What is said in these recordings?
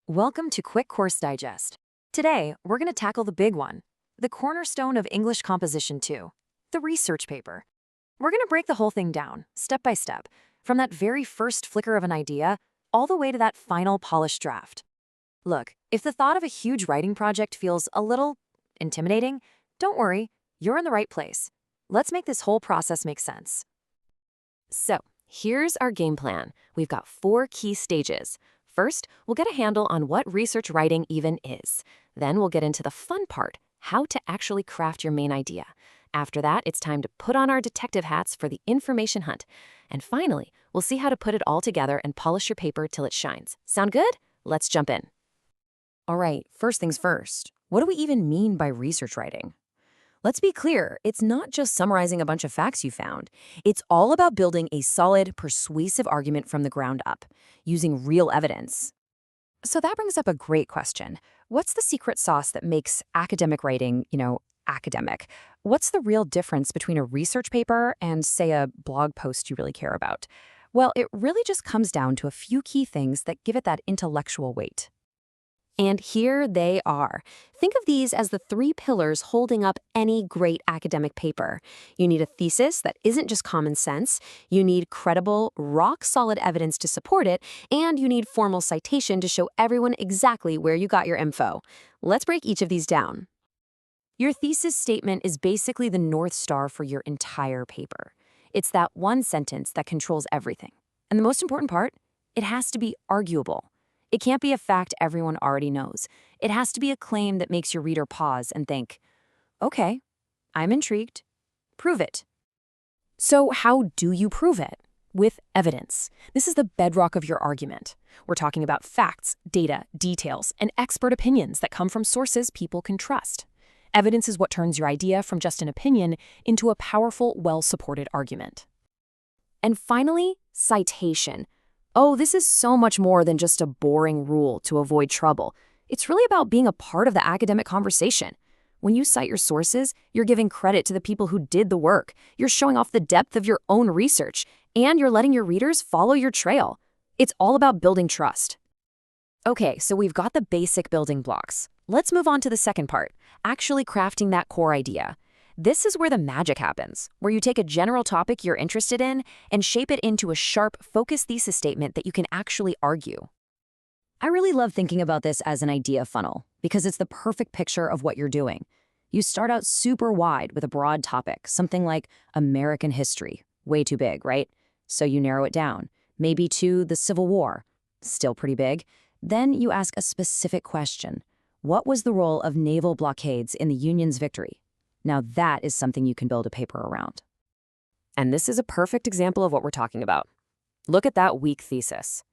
Welcome to Quick Course Digest. Today, we're going to tackle the big one, the cornerstone of English composition 2, the research paper. We're going to break the whole thing down, step by step, from that very first flicker of an idea all the way to that final polished draft. Look, if the thought of a huge writing project feels a little intimidating, don't worry, you're in the right place. Let's make this whole process make sense. So, here's our game plan. We've got 4 key stages. First, we'll get a handle on what research writing even is. Then we'll get into the fun part, how to actually craft your main idea. After that, it's time to put on our detective hats for the information hunt. And finally, we'll see how to put it all together and polish your paper till it shines. Sound good? Let's jump in. All right, first things first. What do we even mean by research writing? Let's be clear, it's not just summarizing a bunch of facts you found. It's all about building a solid, persuasive argument from the ground up, using real evidence. So that brings up a great question. What's the secret sauce that makes academic writing, academic? What's the real difference between a research paper and, say, a blog post you really care about? Well, it really just comes down to a few key things that give it that intellectual weight. And here they are. Think of these as the 3 pillars holding up any great academic paper. You need a thesis that isn't just common sense, you need credible, rock-solid evidence to support it, and you need formal citation to show everyone exactly where you got your info. Let's break each of these down. Your thesis statement is basically the North Star for your entire paper. It's that one sentence that controls everything. And the most important part, it has to be arguable. It can't be a fact everyone already knows. It has to be a claim that makes your reader pause and think, okay, I'm intrigued. Prove it. So how do you prove it? With evidence. This is the bedrock of your argument. We're talking about facts, data, details, and expert opinions that come from sources people can trust. Evidence is what turns your idea from just an opinion into a powerful, well-supported argument. And finally, citation. Oh, this is so much more than just a boring rule to avoid trouble. It's really about being a part of the academic conversation. When you cite your sources, you're giving credit to the people who did the work. You're showing off the depth of your own research, and you're letting your readers follow your trail. It's all about building trust. Okay, so we've got the basic building blocks. Let's move on to the second part, actually crafting that core idea. This is where the magic happens, where you take a general topic you're interested in and shape it into a sharp, focused thesis statement that you can actually argue. I really love thinking about this as an idea funnel because it's the perfect picture of what you're doing. You start out super wide with a broad topic, something like American history. Way too big, right? So you narrow it down, maybe to the Civil War. Still pretty big. Then you ask a specific question. What was the role of naval blockades in the Union's victory? Now that is something you can build a paper around. And this is a perfect example of what we're talking about. Look at that weak thesis.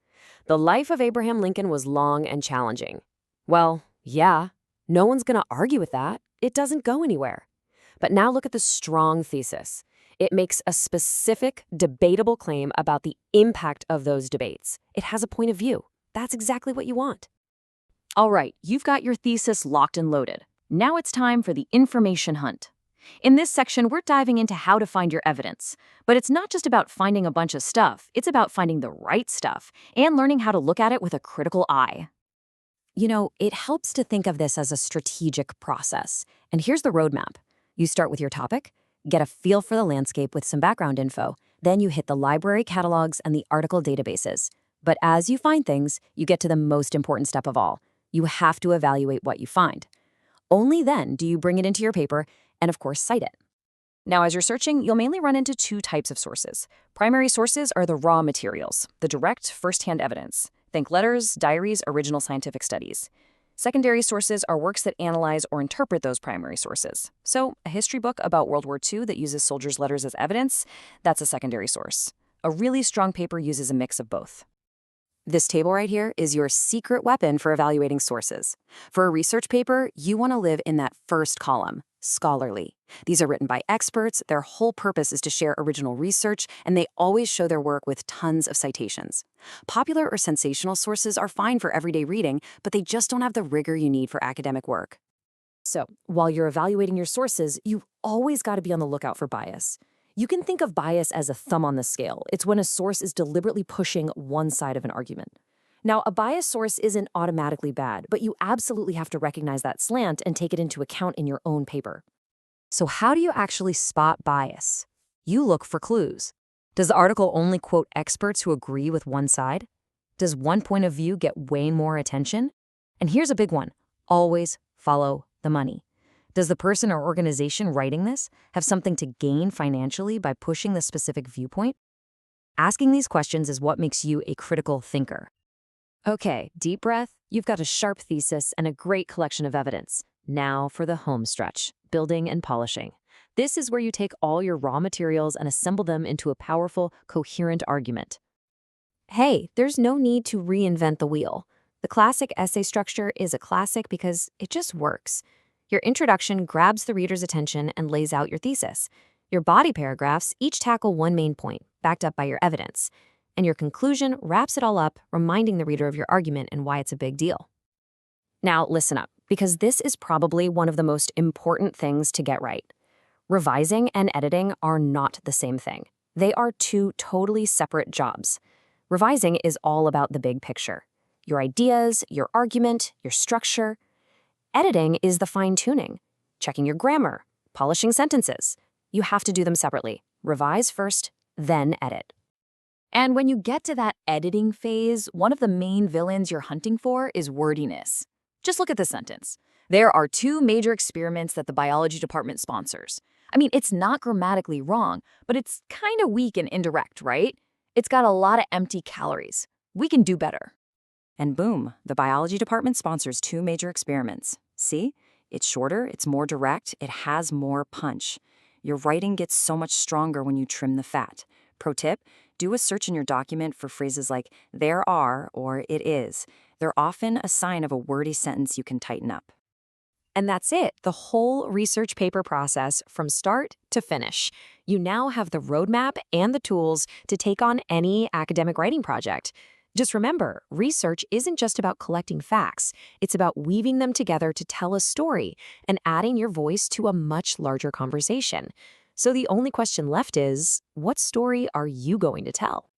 The life of Abraham Lincoln was long and challenging. Well, yeah, no one's going to argue with that. It doesn't go anywhere. But now look at the strong thesis. It makes a specific, debatable claim about the impact of those debates. It has a point of view. That's exactly what you want. All right, you've got your thesis locked and loaded. Now it's time for the information hunt. In this section, we're diving into how to find your evidence. But it's not just about finding a bunch of stuff, it's about finding the right stuff and learning how to look at it with a critical eye. It helps to think of this as a strategic process. And here's the roadmap. You start with your topic, get a feel for the landscape with some background info, then you hit the library catalogs and the article databases. But as you find things, you get to the most important step of all. You have to evaluate what you find. Only then do you bring it into your paper and, of course, cite it. Now, as you're searching, you'll mainly run into 2 types of sources. Primary sources are the raw materials, the direct, first-hand evidence. Think letters, diaries, original scientific studies. Secondary sources are works that analyze or interpret those primary sources. So, a history book about World War II that uses soldiers' letters as evidence, that's a secondary source. A really strong paper uses a mix of both. This table right here is your secret weapon for evaluating sources. For a research paper, you want to live in that first column, scholarly. These are written by experts, their whole purpose is to share original research, and they always show their work with tons of citations. Popular or sensational sources are fine for everyday reading, but they just don't have the rigor you need for academic work. So, while you're evaluating your sources, you've always got to be on the lookout for bias. You can think of bias as a thumb on the scale. It's when a source is deliberately pushing one side of an argument. Now, a bias source isn't automatically bad, but you absolutely have to recognize that slant and take it into account in your own paper. So how do you actually spot bias? You look for clues. Does the article only quote experts who agree with one side? Does one point of view get way more attention? And here's a big one. Always follow the money. Does the person or organization writing this have something to gain financially by pushing the specific viewpoint? Asking these questions is what makes you a critical thinker. Okay, deep breath. You've got a sharp thesis and a great collection of evidence. Now for the home stretch, building and polishing. This is where you take all your raw materials and assemble them into a powerful, coherent argument. Hey, there's no need to reinvent the wheel. The classic essay structure is a classic because it just works. Your introduction grabs the reader's attention and lays out your thesis. Your body paragraphs each tackle one main point, backed up by your evidence. And your conclusion wraps it all up, reminding the reader of your argument and why it's a big deal. Now, listen up, because this is probably one of the most important things to get right. Revising and editing are not the same thing. They are two totally separate jobs. Revising is all about the big picture. Your ideas, your argument, your structure. Editing is the fine-tuning, checking your grammar, polishing sentences. You have to do them separately. Revise first, then edit. And when you get to that editing phase, one of the main villains you're hunting for is wordiness. Just look at this sentence. There are two major experiments that the biology department sponsors. I mean, it's not grammatically wrong, but it's kind of weak and indirect, right? It's got a lot of empty calories. We can do better. And boom, the biology department sponsors two major experiments. See? It's shorter, it's more direct, it has more punch. Your writing gets so much stronger when you trim the fat. Pro tip, do a search in your document for phrases like there are or it is. They're often a sign of a wordy sentence you can tighten up. And that's it, the whole research paper process from start to finish. You now have the roadmap and the tools to take on any academic writing project. Just remember, research isn't just about collecting facts. It's about weaving them together to tell a story and adding your voice to a much larger conversation. So the only question left is, what story are you going to tell?